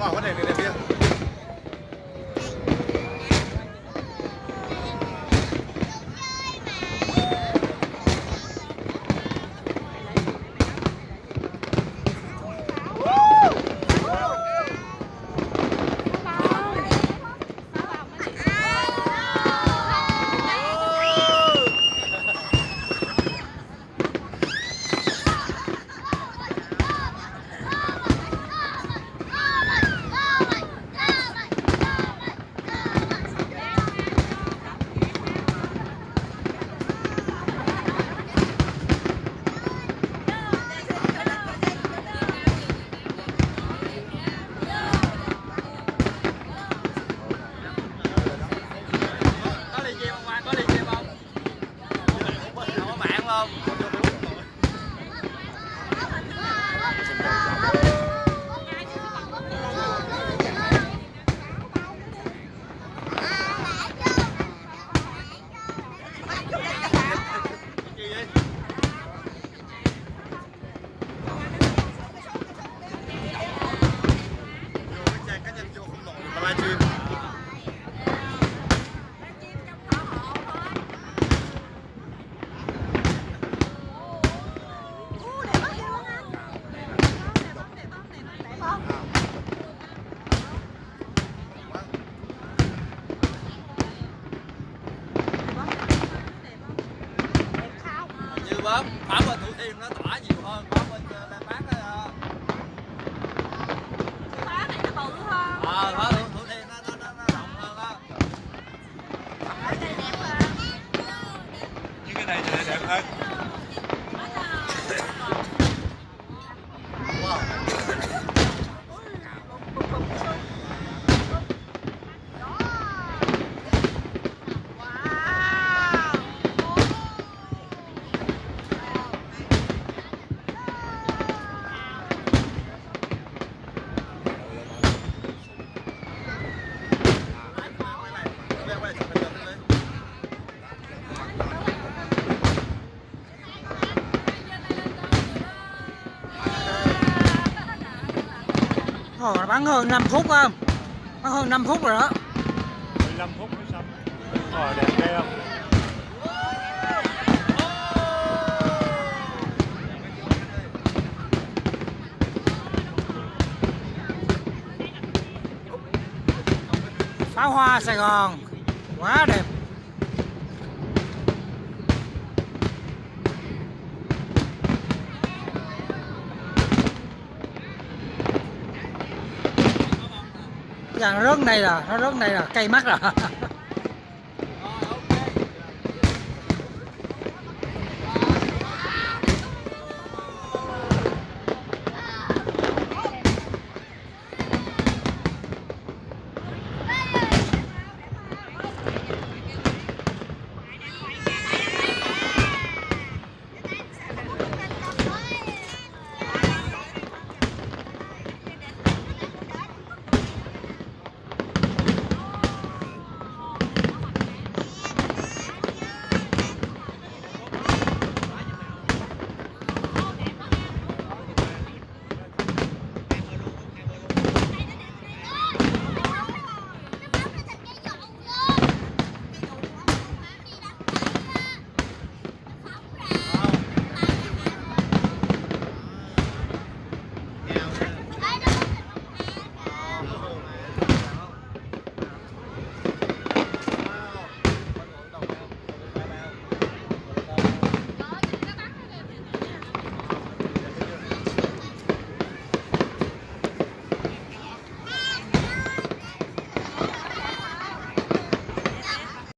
Wow, cái này đẹp kia. Bớm, Pháo bên Thủ Thiêm nó tỏa nhiều hơn, Pháo bên Lan Bác Pháo này nó bự hơn. Pháo Thủ Thiêm nó rộng hơn á. Cái này đẹp hơn. Nhưng cái này thì đẹp hơn. Wow. Ồ, bắn hơn 5 phút không? Bắn hơn 5 phút rồi đó. 15 phút mới xong. Rồi đẹp ghê không? Pháo hoa Sài Gòn quá đẹp. Nó rớt đây là cây mắt rồi.